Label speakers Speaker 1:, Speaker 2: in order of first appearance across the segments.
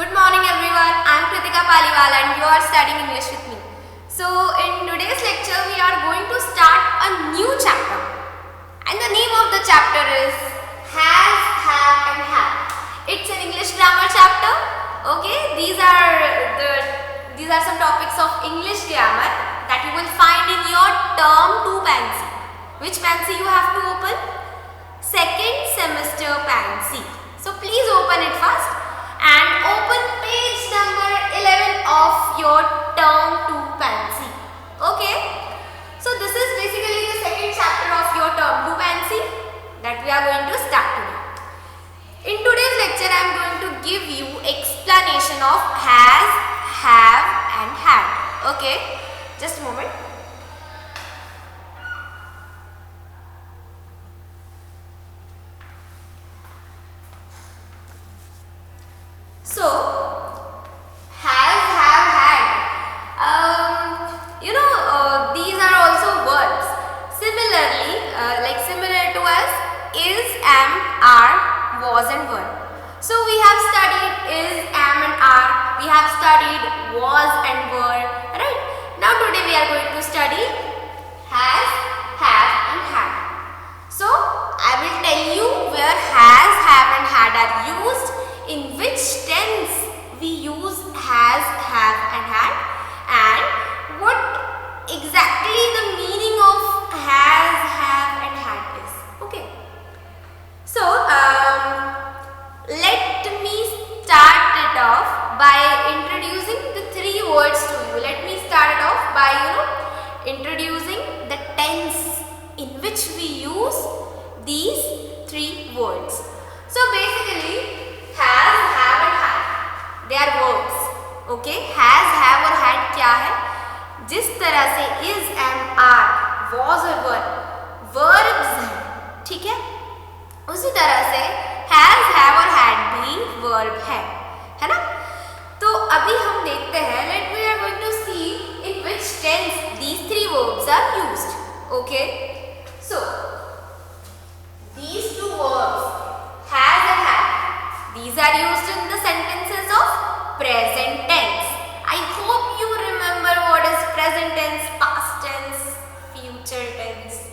Speaker 1: Good morning everyone, I am Kritika Paliwal and you are studying English with me. So in today's lecture we are going to start a new chapter and the name of the chapter is Has, Have and Had. It's an English grammar chapter. Okay, these are some topics of English grammar that you will find in your term 2 Pansy. Which Pansy you have to open? Second semester Pansy. So please open it first and open page number 11 of your term 2 Pansy. Okay. So this is basically the second chapter of your term 2 Pansy that we are going to start today. In today's lecture I am going to give you explanation of has, have and had. Okay. Just a moment. So, has, have, had. These are also verbs. Similarly, similar to us, is, am, are, was and were. So, we have studied is, am and are. We have studied was and were. Right? Now, today we are going to study has, have and had. So, I will tell you where has, have and had are used, in which tense we use has, have and had, and what exactly the meaning of has, have and had is. Okay. So, let me start it off by introducing the three words to you. Let me start it off by, introducing the tense in which we use these three words. So, basically, has, have and had, they are verbs. Okay, has, have और had क्या है? जिस तरह से is, am, are, was और were verbs हैं, ठीक है? उसी तरह से has, have और had भी verb है ना? तो अभी हम देखते हैं. Let we are going to see in which tense these three verbs are used. Okay, so these two verbs has and had, these are used in the sentences of present tense. I hope you remember what is present tense, past tense, future tense.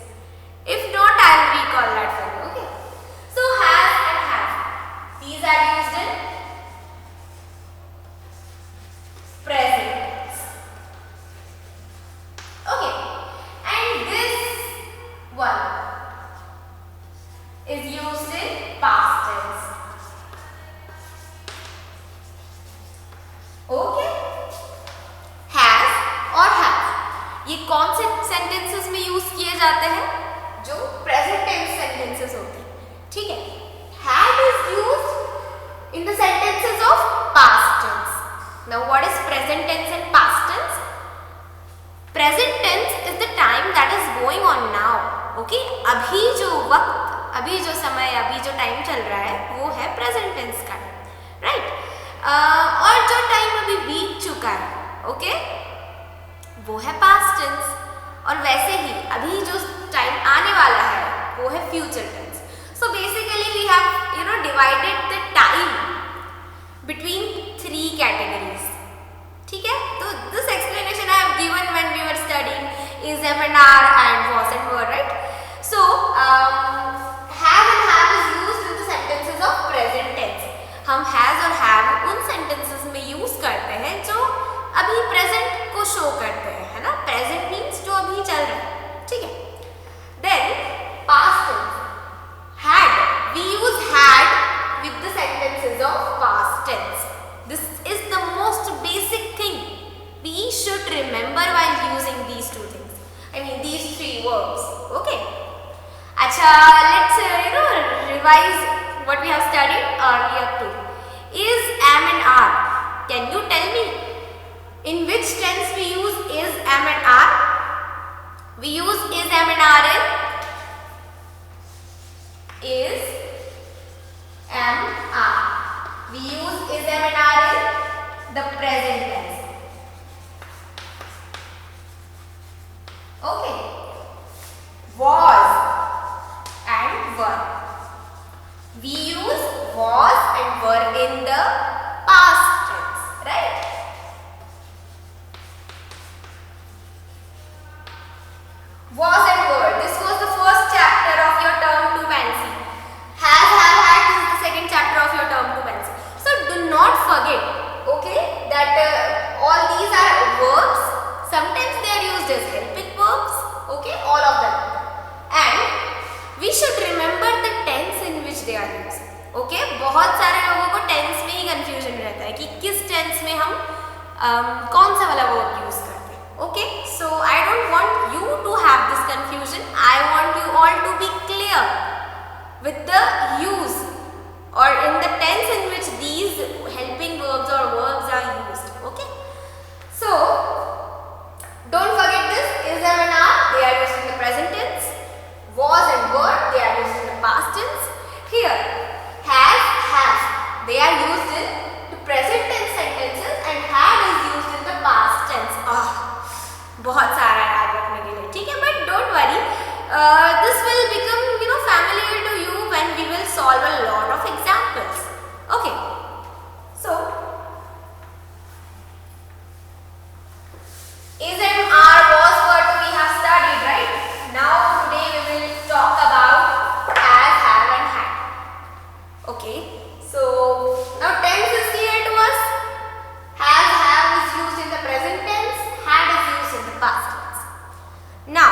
Speaker 1: If not, I will recall that for you. Okay. So has and have, these are used in present tense. Okay. And this one is used in past tense. Okay, has और have ये कौन से sentences में use किए जाते हैं? जो present tense sentences होते हैं, ठीक है. Have is used in the sentences of past tense. Now what is present tense and past tense? Present tense is the time that is going on now. Okay, अभी जो वक्त, अभी जो समय, अभी जो टाइम चल रहा है वो है प्रेजेंट टेंस का, राइट? और जो टाइम अभी बीत चुका है, ओके, वो है पास्ट टेंस. और वैसे ही अभी जो टाइम आने वाला है वो है future tense. So basically we have divided the time between three categories. ठीक है, तो this explanation I have given when we were studying is, am and are and was and were, right? So have and have is used in the sentences of present tense. हम has और have उन sentences में use करते हैं जो अभी present को show करते हैं, है ना? प्रेजेंट मीन्स जो अभी चल रहा है, ठीक है. Then past tense, had, we use had with the sentences of past tense. This is the most basic thing we should remember while using these two things, I mean these three verbs. Okay, अच्छा, let's revise what we have studied earlier too. Is, am and are. Can you tell me in which tense we use is, am and are? We use is, am and are in is, am, are. We use is, am and are in the present tense. Okay. Was and were. We use was and were in the past okay बहुत सारे लोगों को tense में ही confusion रहता है कि किस tense में हम कौन सा वाला वर्ब यूज करते हैं. Okay so I don't want you to have this confusion. I want you all to be clear with the use or in the tense in which these helping verbs or verbs are used. Okay, so don't forget this. Is, am and are, they are used in the present tense. Was and were, they are used in the past tense. Here has, they are used in the present tense sentences and had is used in the past tense. बहुत सारा याद रखने के लिए, ठीक है, but don't worry. This will become familiar to you when we will solve a lot of examples. Okay, so is and are, was, were we have studied, right? Now today we will talk about has, have and had. Okay, so now tense is clear to us. Has, have is used in the present tense, had is used in the past tense. Now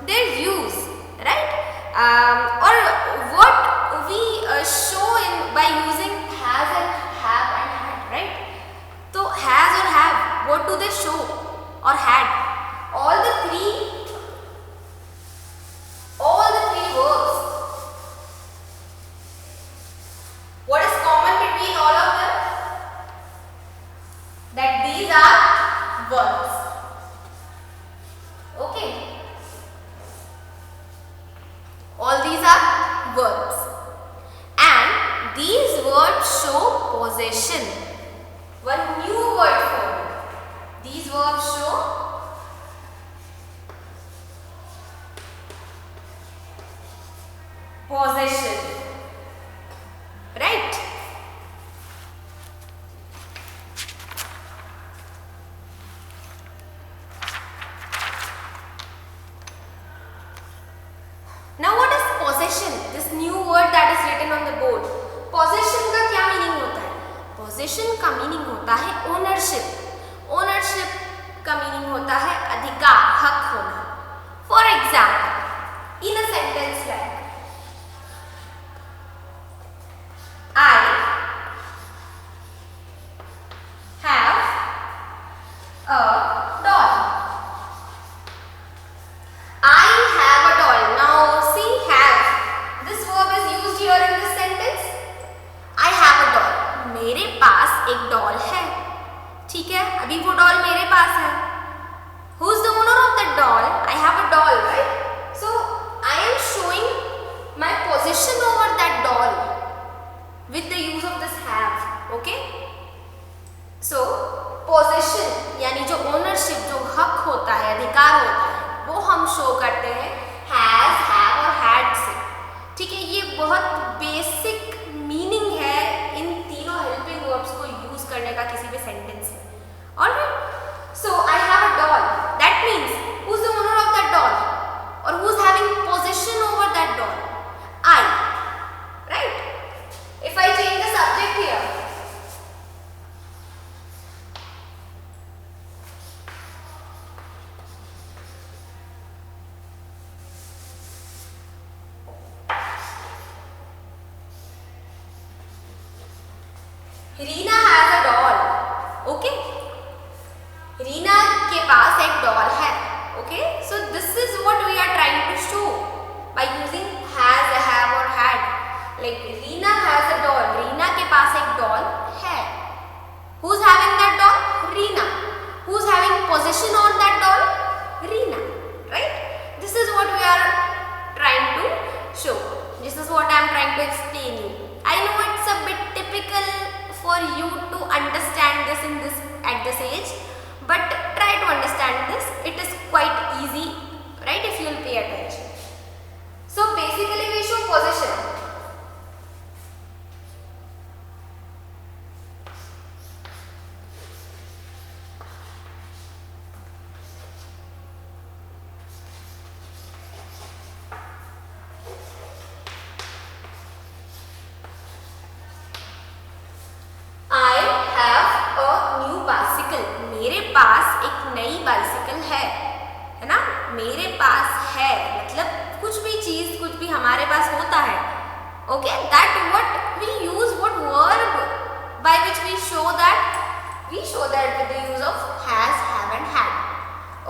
Speaker 1: their use, right? Or what we show in by using has and have and had, right? So has or have, what do they show? Or had? All the three verbs. What is common between all of them? That these are verbs. Okay, all these are verbs and these words show possession. One new word formed. These verbs show possession, right? Now what is possession? This new word that is written on the board. Possession का क्या meaning होता है? Possession का meaning होता है ownership. Ownership का meaning होता है अधिकार, हक होना. For example, in a sentence like I have a doll. I have a doll. Now see, have. This verb is used here in this sentence. I have a doll. मेरे पास एक doll है, ठीक है, अभी वो डॉल मेरे पास है. Who is the owner of that doll? I have a doll, right? So I am showing my possession over that doll with the use of this have. Okay? So possession यानी जो ownership, जो हक होता है, अधिकार होता है, वो हम शो करते हैं has, have और had से. ठीक है, ये बहुत बेसिक मीनिंग है इन तीनों हेल्पिंग वर्ब्स को यूज करने का किसी भी सेंटेंस में. Alright, so I have a doll. That means who is the owner of that doll और who is having possession over that doll? I, right? If I change the subject here, Reena has a doll. Okay, Reena के पास एक doll है. Okay, so this is what we are trying to show by using has, have और had. Like Reena has a doll, Reena के पास एक doll है. Who is having that doll? Reena. Who is having possession on that doll? Reena, right? This is what we are trying to show. This is what I am trying to explain you. I know it's a bit typical for you to understand this at this age, but try to understand this. It is quite easy, right, if you will pay attention. So basically we show possession. मेरे पास एक नई bicycle है ना? मेरे पास है मतलब कुछ भी चीज, कुछ भी हमारे पास होता है Okay, that what we use, what verb by which we show that with the use of has, have and had.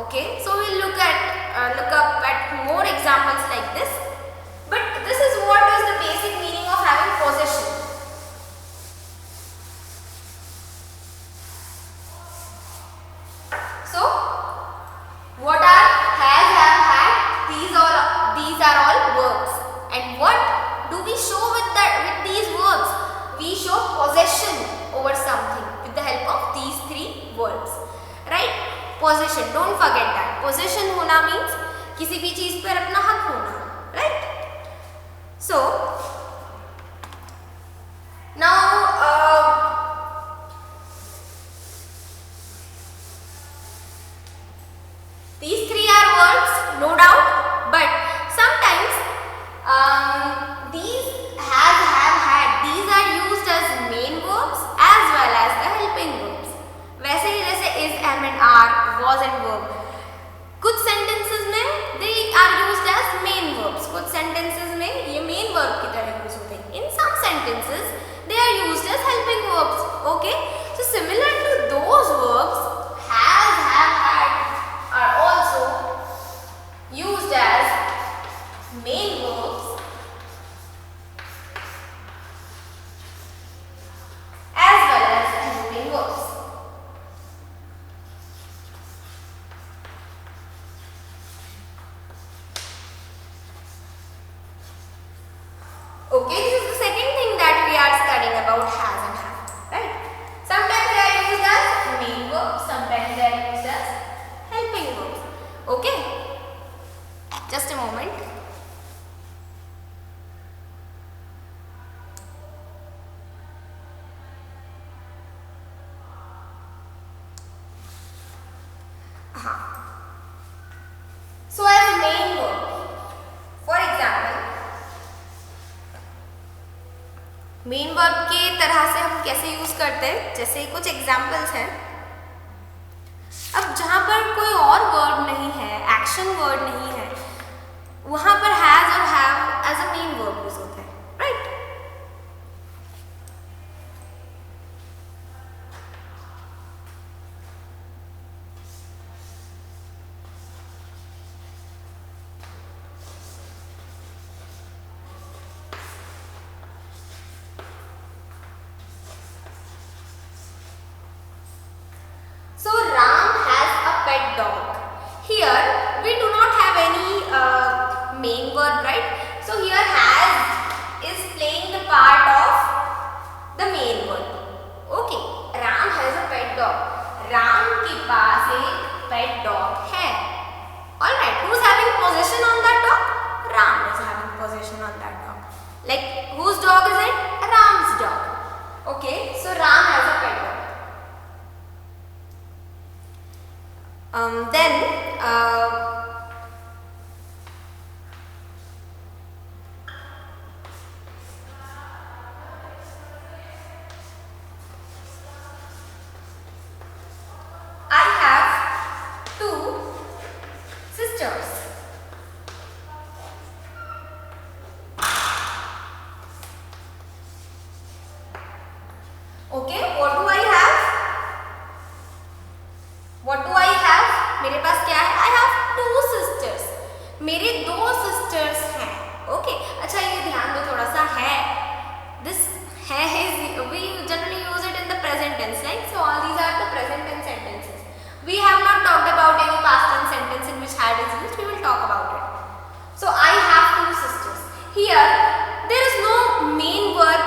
Speaker 1: Okay, so we'll look up at more examples like this, but this is what is the basic meaning of having possession. So what are has, have, had? These are all verbs. And what do we show with these verbs? We show possession over something with the help of these three verbs, right? Possession, don't forget that. Possession होना means किसी भी चीज पर अपना हक होना, right? So now these three are verbs, no doubt, but sometimes these has, have, had, these are used as main verbs as well as the helping verbs. वैसे ही जैसे is, am and are, was and verb. कुछ sentences में they are used as main verbs, कुछ sentences में ये main verb की तरह use होते हैं. In some sentences they are used as helping verbs. Okay, so similar to those verbs, has, have, had are also used as main verbs as well as helping verbs. Okay, this is the second thing that we are studying about has and have, right? Sometimes they are used as main verbs, sometimes they are used as helping verbs. Okay, just a moment. So as a main verb, for example, main verb के तरह से हम कैसे use करते हैं, जैसे कुछ examples हैं. अब जहां पर कोई और वर्ड नहीं है, एक्शन वर्ड नहीं है, वहां पर हैज और have as a main verb use होता है, right? So Ram has a pet dog. Here we do not have any main verb, right? So here has is playing the part of the main verb. Okay, Ram has a pet dog. Ram के पास एक pet dog है. All right, who's having possession on that dog? Ram is having possession on that dog. Like whose dog is it? Ram's dog. Okay, so Ram has a pet dog. Then I have two sisters. Okay, what do I have? What do I have? मेरे पास क्या है? I have two sisters. मेरे दो sisters हैं. Okay, अच्छा ये ध्यान दो थोड़ा सा है. This है is we generally use it in the present tense, right? So all these are the present tense sentences. We have not talked about any past tense sentence in which had is used. We will talk about it. So I have two sisters. Here there is no main verb,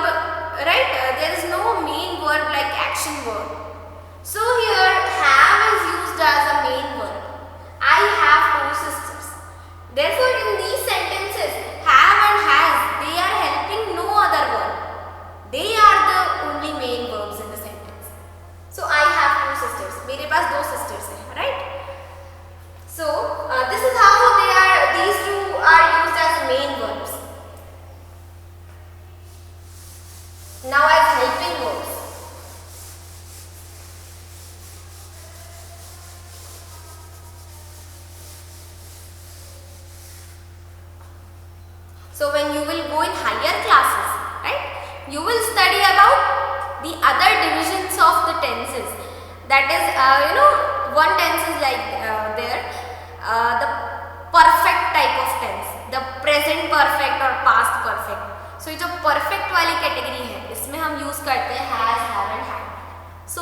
Speaker 1: right? There is no main verb like action verb. So here have is used as a main verb. I have two sisters. Therefore in these sentences have and has, they are helping no other verb. They are the only main verbs in the sentence. So I have two sisters. मेरे पास दो sisters हैं, right? So this is how these two are used as main verbs. Now as helping verbs. So when you will go in higher classes, right, you will study about the other divisions of the tenses. That is, one tense is like the perfect type of tense, the present perfect or past perfect. So ये जो perfect वाली category है, इसमें हम use करते हैं has, have and had. So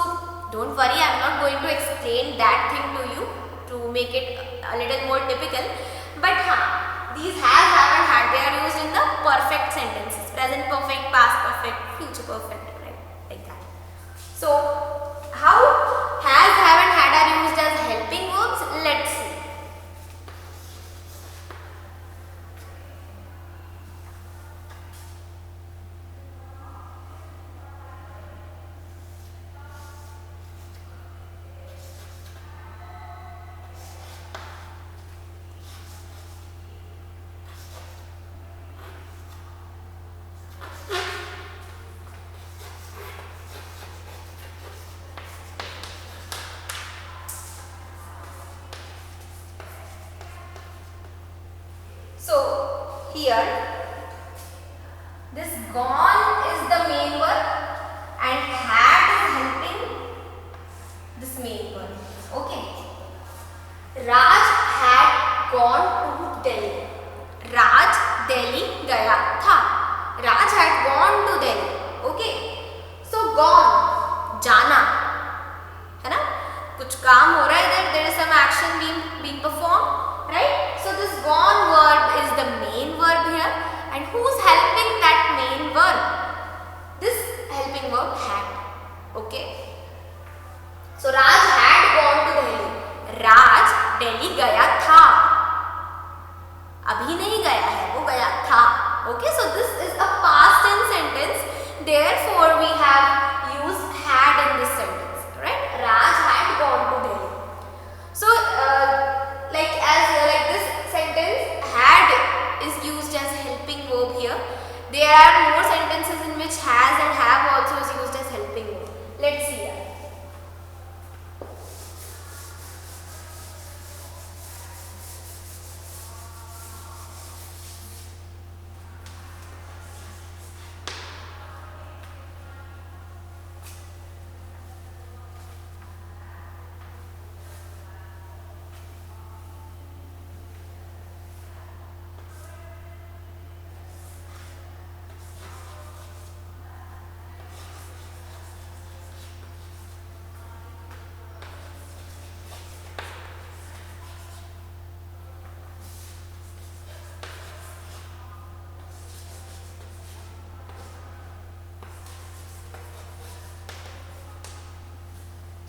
Speaker 1: don't worry, I am not going to explain that thing to you to make it a little more typical. But these has, have and had, they are used in the perfect sentences, present perfect, past perfect, future perfect, right, like that. So how has, have and had are used as helping verbs? Let's see. So here this gone is the main verb and had is helping this main verb. Okay. Raj had gone to Delhi. Raj Delhi gaya tha. Raj had gone to Delhi. Okay. So gone, jana, है ना? कुछ काम हो रहा है इधर, there is some action being performed. Right? So this gone verb is the main verb here, and who's helping that main verb? This helping verb had. Okay. So Raj had gone to Delhi. Raj Delhi गया था. अभी नहीं गया है, वो गया था. Okay. So this is a past tense sentence. Therefore we have used had in this sentence. Right? Raj had gone to Delhi. So like this sentence, had is used as helping verb here. There are more sentences in which has and have also is used as helping verb. Let's see that.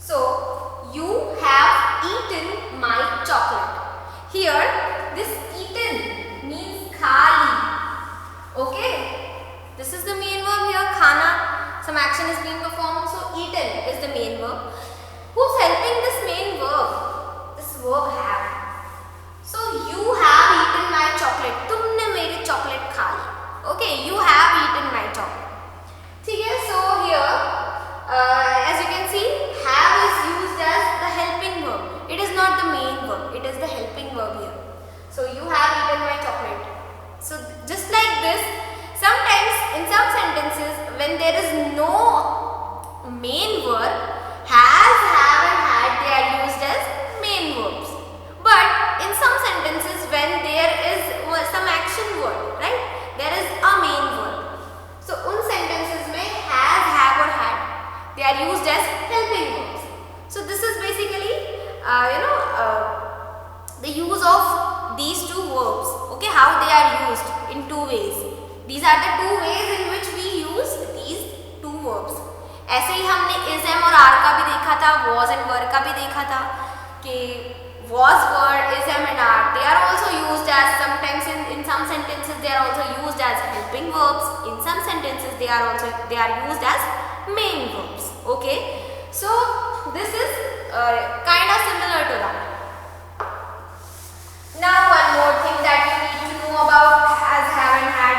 Speaker 1: So you have eaten my chocolate. Here this eaten means khali. Okay. This is the main verb here, khana. Some action is being performed. So eaten is the main verb. Who's helping this main verb? This verb have. So you have eaten my chocolate. तुमने मेरी chocolate खा ली. Okay, you have eaten my chocolate. ठीक है. So here, as you can see, have is used as the helping verb. It is not the main verb. It is the helping verb here. So you have eaten my chocolate. So just like this, sometimes in some sentences when there is no main verb, has, have and had, they are used as main verbs. But in some sentences when there is some action word, right, there is a main verb. So उन sentences में has, have or had, they are used as helping verbs. So this is basically the use of these two verbs. Okay, how they are used in two ways. These are the two ways in which we use these two verbs. ऐसे ही हमने is, am और are का भी देखा था, was and were का भी देखा था कि was, were, is, am and are, they are also used as sometimes in some sentences they are also used as helping verbs. In some sentences they are used as main verbs. Okay, so this is kind of similar to that. Now one more thing that you need to know about has, have and had.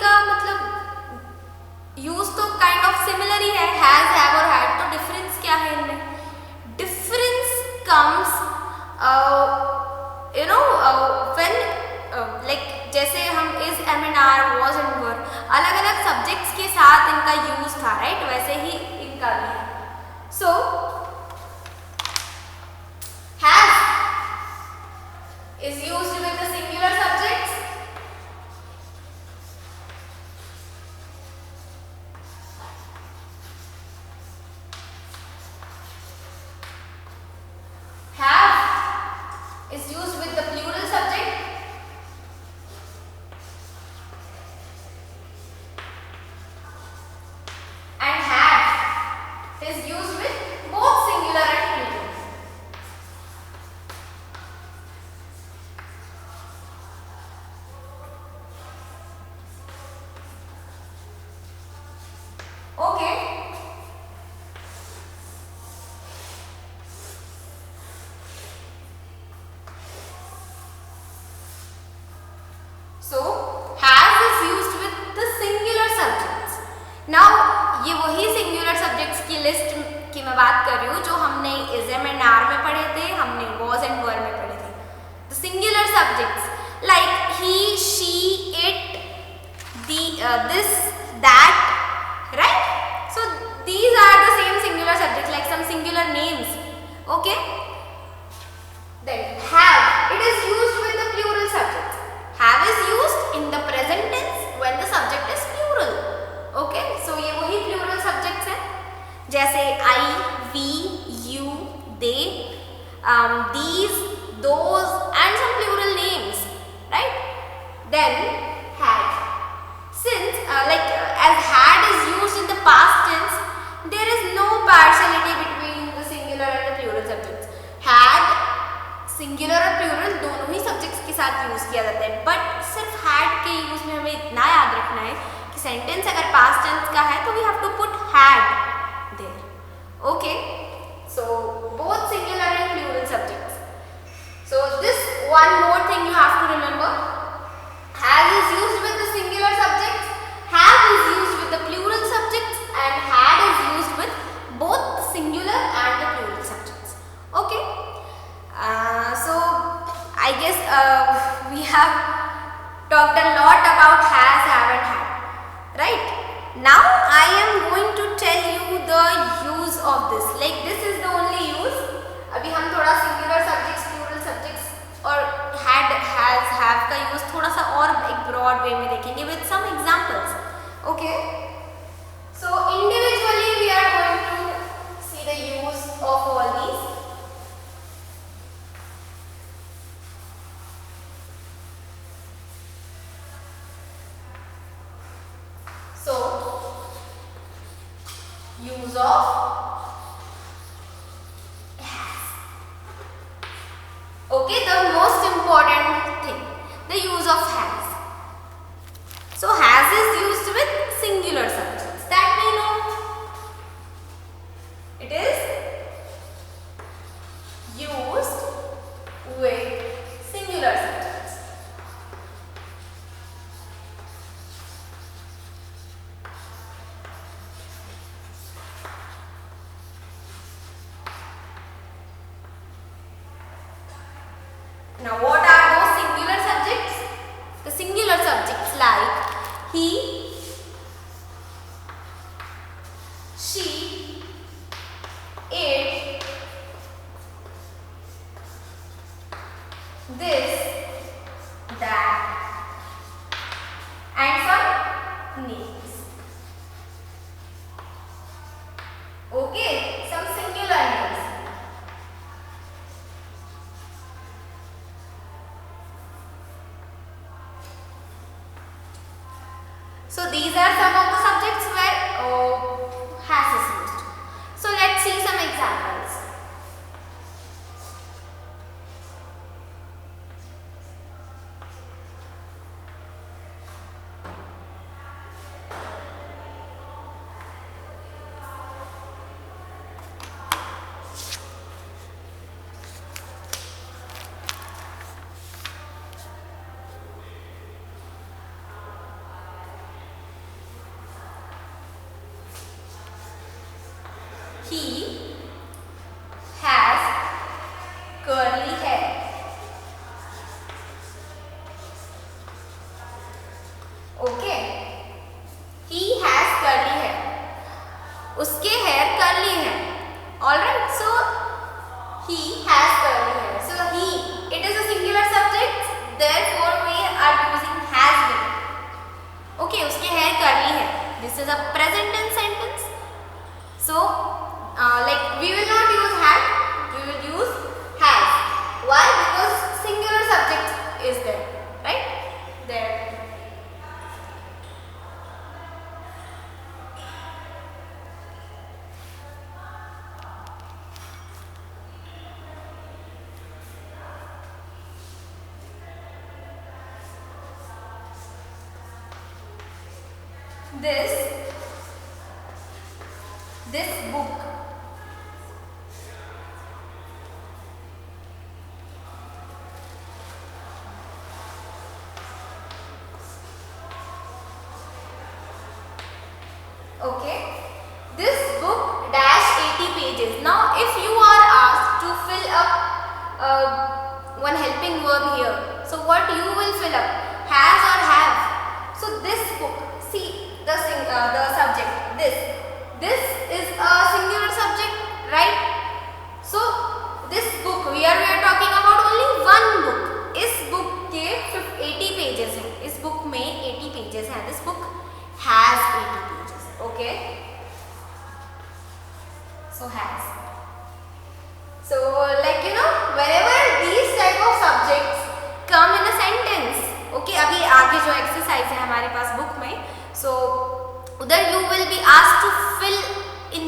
Speaker 1: इनका मतलब use तो kind of similar ही है, has, have और had. तो difference क्या है इनमें? Difference comes you know when like जैसे हम is, am and are, was and were अलग अलग सब्जेक्ट्स के साथ इनका यूज था, राइट? वैसे ही इनका भी है। So has is used with the singular subjects, have is used with the plural subject, and had is used with both singular and plural. Okay. So has is used with the singular subjects. Now ये वही singular subjects की list की मैं बात कर रही हूँ जो हमने is, am and are में पढ़े थे, हमने was and were में पढ़े थे। The singular subjects like he, she, it, this, that, right? So these are the same singular subjects, like some singular names. Okay. Then have, it is used with the plural subjects. Have is used in the present tense when the subject is plural. Okay. So ये वही plural subjects हैं जैसे I, we, you, they, these, those and some plural names, right? Then had. Since as had is used in the past tense, there is no partiality between the singular and the plural subjects. Had singular और plural दोनों ही subjects के साथ use किया जाता है, but सिर्फ had के use में हमें इतना याद रखना है कि सेंटेंस अगर past tense का है तो we have to put had there. Okay, so both singular and plural subjects. So this one more thing you have to remember: has is used with the singular subjects, have is used with the plural subjects, and had is used with both the singular and the plural subjects. Okay. So I guess we have talked a lot about has, have and had, right? Now I am going to tell you the use of this. Like this is the only use. अभी हम थोड़ा singular subjects, plural subjects और had, has, have का use थोड़ा सा और एक broad way में देखेंगे with some examples. Okay. So individually we are going to see the use of all these. So use of has. Okay, the most important thing, the use of has. So has is used with singular subjects, that we know. It is used with singular subjects. Now what are those singular subjects? The singular subjects like he, she, it, this, that and some names. Okay, some singular names. So these are some of the subjects where has is used. So let's see some examples. He has curly hair. Okay. He has curly hair. उसके hair curly है. Alright. So he has curly hair. So he, it is a singular subject. Therefore we are using has with. Okay. उसके hair curly है. This is a present tense sentence. So like we will not use had. We will use has. Why? Because singular subject is there. Right? There. This book okay, this book dash 80 pages. Now if you are asked to fill up one helping verb here, so what you will fill up, has or have? So this book, see the subject, this is a singular subject, right? So this book, we are talking about only one book. इस book के 80 pages हैं, इस book में 80 pages हैं, this book has 80 pages, okay? So has. So like you know, whenever these type of subjects come in a sentence, okay, अभी आगे जो exercise है हमारे पास book में, so उधर you will be asked to fill in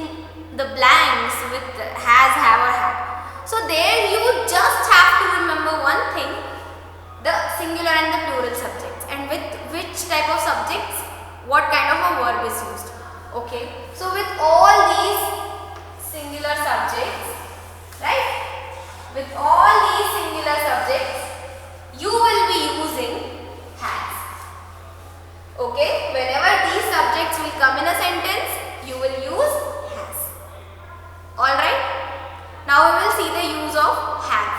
Speaker 1: the blanks with has, have or have. So there you just have to remember one thing, the singular and the plural subjects, and with which type of subjects what kind of a verb is used. Okay, so with all these singular subjects, right, with all these singular subjects you will be using has. Okay, whenever these subjects will come in a sentence, you will use has. Alright, now we will see the use of have.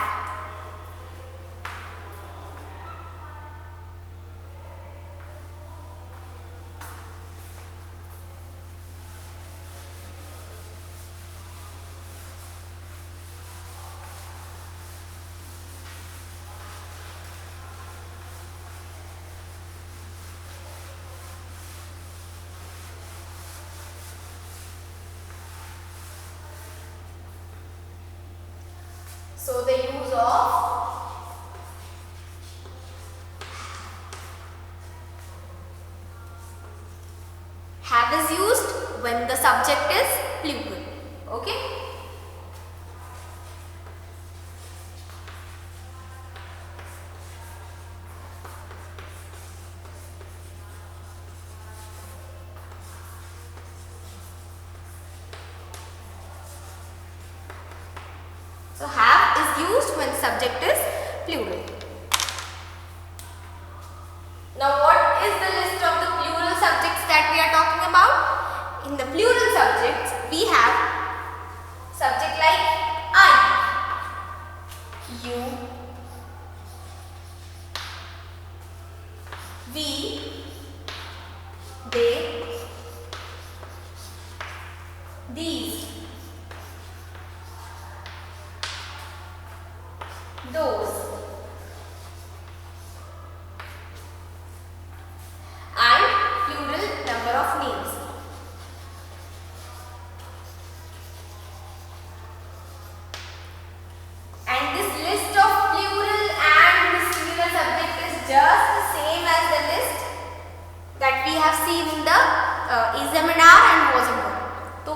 Speaker 1: So the use of have is used when the subject is plural. Okay. So have is used when subject is plural. Now what is the list of the plural subjects that we are talking about? In the plural subjects we have subject like I, you, we, they, these, those, and plural number of names. And this list of plural and singular subject is just the same as the list that we have seen in the examiner and was among. तो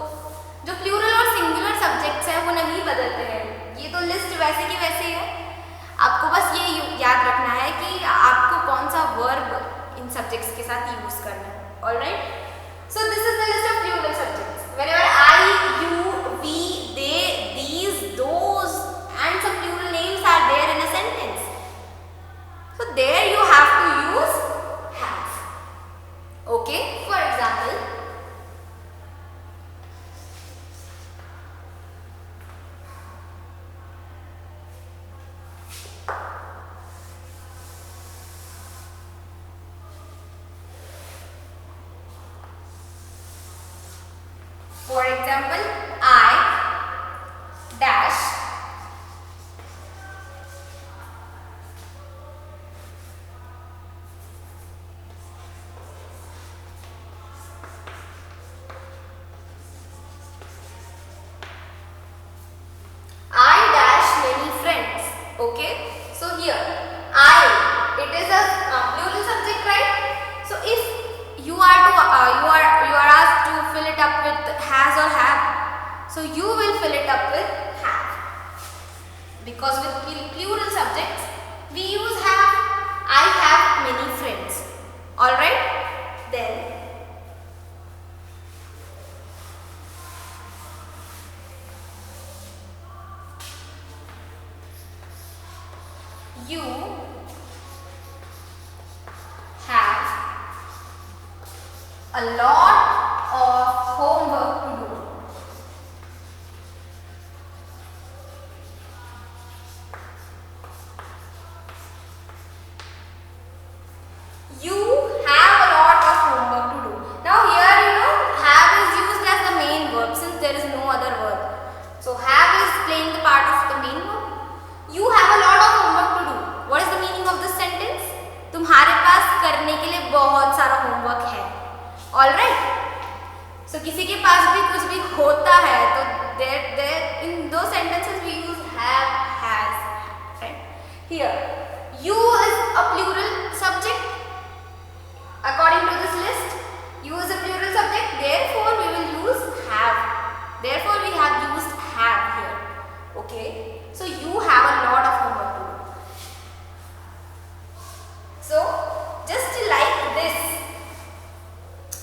Speaker 1: जो plural और singular subjects हैं वो नहीं बदलते हैं, ये तो लिस्ट वैसे की वैसे ही है. आपको बस ये याद रखना है कि आपको कौन सा वर्ब इन सब्जेक्ट्स के साथ यूज करना है. Alright, so this is the list of plural subjects. Whenever I, you, we, they, these, those and some plural names are there in a sentence, so there you have to use have. Okay, for example, example, I dash many friends. Okay, so here I, it is a plural subject, right? So if you are asked to fill it up with has or have, so you will fill it up with have, because with plural subjects we use have. I have many friends. All right, then you have a lot of homework to do. You have a lot of homework to do. Now here, have is used as the main verb since there is no other verb. So have is playing the part of the main verb. You have a lot of homework to do. What is the meaning of this sentence? तुम्हारे पास करने के लिए बहुत सारा homework है. Alright. So किसी के पास भी कुछ भी होता है तो there in those sentences we use have, has. Right? Here, you is a plural subject. According to this list, you is a plural subject. Therefore, we will use have. Therefore, we have used have here. Okay. So you have a lot of homework to do. So just like this,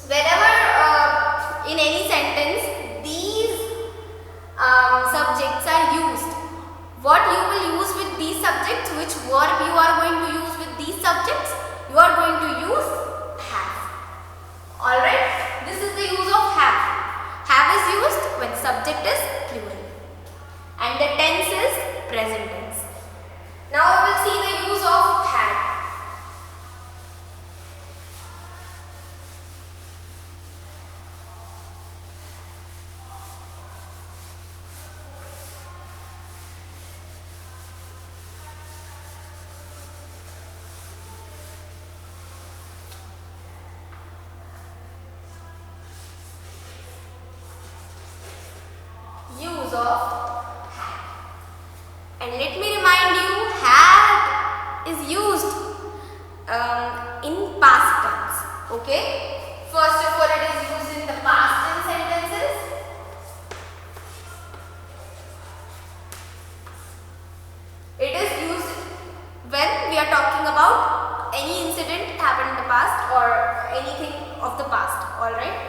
Speaker 1: whenever in any sentence these subjects are used, what you will use with these subjects, which verb you are going to use with these subjects, you are going to use have. Alright, this is the use of have. Have is used when subject is plural and the tense is present tense. Now we will see the use of had. Use of had. And let me remind you, had is used in past tense. Okay. First of all, it is used in the past tense sentences. It is used when we are talking about any incident happened in the past or anything of the past. All right.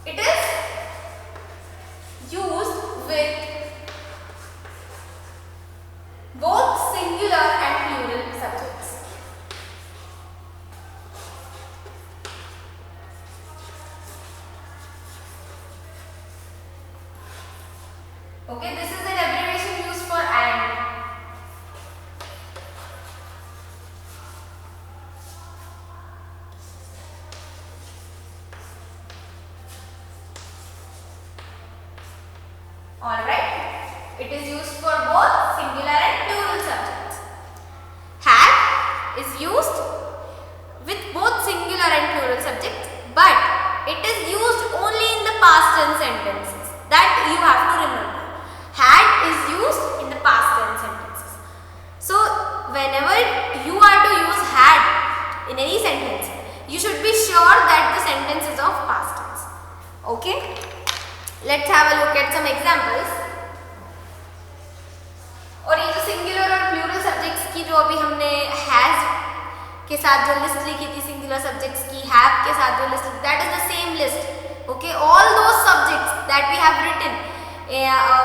Speaker 1: It is used with both singular and plural subjects. Okay, this is an abbreviation used for and. Alright, it is used for both singular and plural subjects. Had is used with both singular and plural subjects, but it is used only in the past tense sentences. That you have to remember. Had is used in the past tense sentences. So, whenever you are to use had in any sentence, you should be sure that the sentence is of past tense. Okay? Let's have a look at some examples. और ये जो singular और plural subjects की जो अभी हमने has के साथ जो लिस्ट लिखी थी सिंगुलर सब्जेक्ट्स की, हैव के साथ जो list, that is the same list. Okay, all those subjects that we have written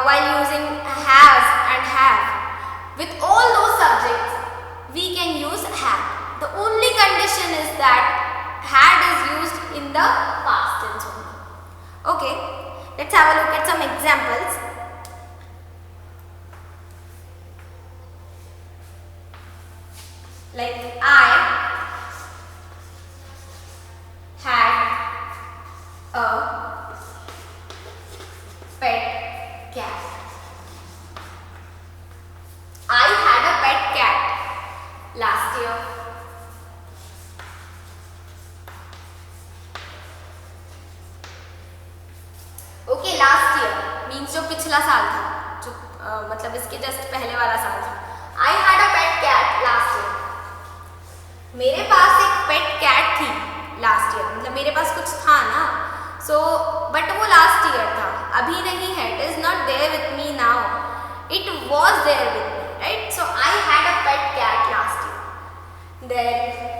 Speaker 1: while using has and have, with all those subjects we can use have. The only condition is that had is used in the past tense only. Okay. Let's have a look at some examples. Like I had a pet cat. I had a pet cat last year. Okay, last year means जो पिछला साल था, जो मतलब इसके just पहले वाला साल था. I had a pet cat last year. मेरे पास एक पेट कैट थी लास्ट ईयर, मतलब मेरे पास कुछ था ना, सो बट वो लास्ट ईयर था, अभी नहीं है. It is not there with me now, it was there with me, right. So I had a pet cat last year. Then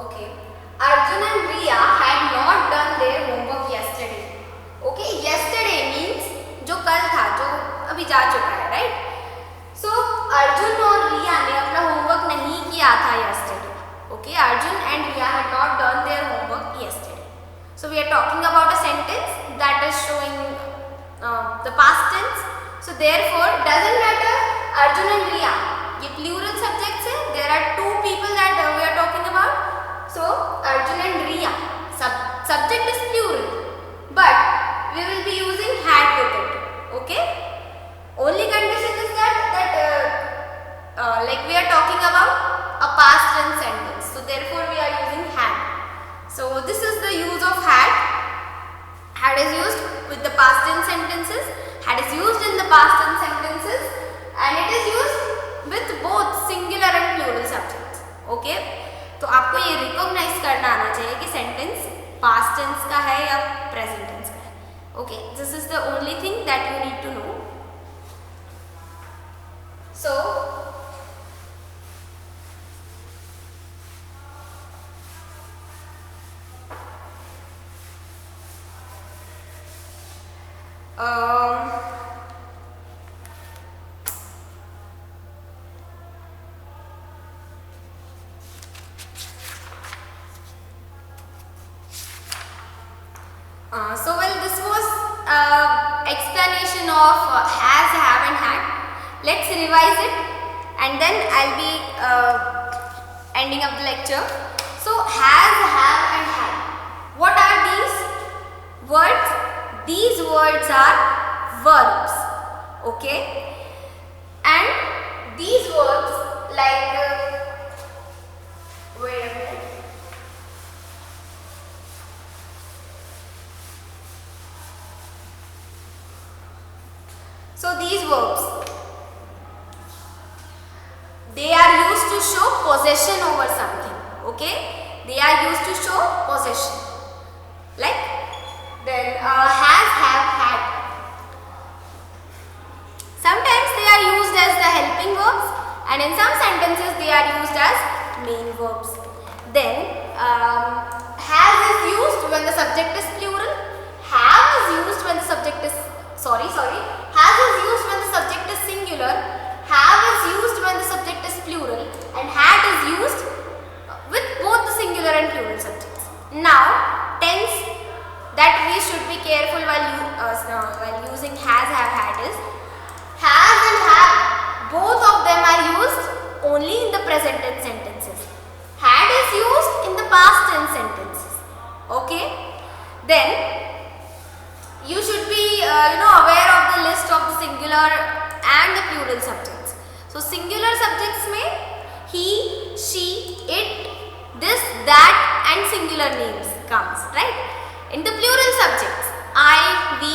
Speaker 1: okay, Arjun and Riya had not done their homework yesterday. Okay, yesterday means जो कल था, जो अभी जा चुका है, right? So Arjun और Riya ने अपना homework नहीं किया था yesterday. Okay, Arjun and Riya had not done their homework yesterday. So we are talking about a sentence that is showing the past tense. So therefore doesn't matter Arjun and Riya, ये plural subjects है. There are two people that we are talking about. So Arjun and Riya, subject is plural, but we will be using had with it. Okay. Only condition is that like we are talking about a past tense sentence. So therefore we are using had. So this is the use of had. Had is used with the past tense sentences. Had is used in the past tense sentences, and it is used with both singular and plural subjects. Okay. तो आपको ये recognise करना आना चाहिए कि sentence past tense का है या प्रेजेंट टेंस का है. Okay, this is the only thing that you need to know. So so well, this was explanation of has, have and had. Let's revise it and then I'll be ending up the lecture. So has, have and had. What are these words? These words are verbs. Okay, and these verbs like wait a minute. So these verbs, they are used to show possession over something. Okay, they are used to show possession. Like then has, have, had. Sometimes they are used as the helping verbs, and in some sentences they are used as main verbs. Then has is used when the subject is plural. Have is used when the subject is has is used when the subject is singular. Have is used when the subject is plural, and had is used with both the singular and plural subjects. Now tense that we should be careful while using has, have, had is has and have, both of them are used only in the present tense sentences. Had is used in the past tense sentences. Okay, then you should be aware of the list of the singular and the plural subjects. So singular subjects में he, she, it, this, that and singular names comes, right? In the plural subjects, I, we,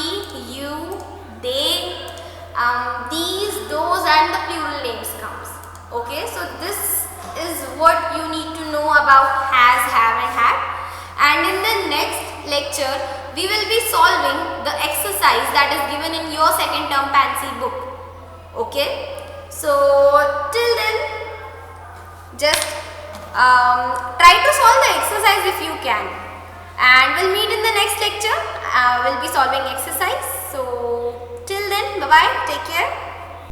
Speaker 1: you, they, these, those and the plural names comes. Okay, so this is what you need to know about has, have and had. And in the next lecture, we will be solving the exercise that is given in your second term Pansy book. Okay, So till then, just try to solve the exercise if you can, and we'll meet in the next lecture. We'll be solving exercise. So till then, bye bye, take care.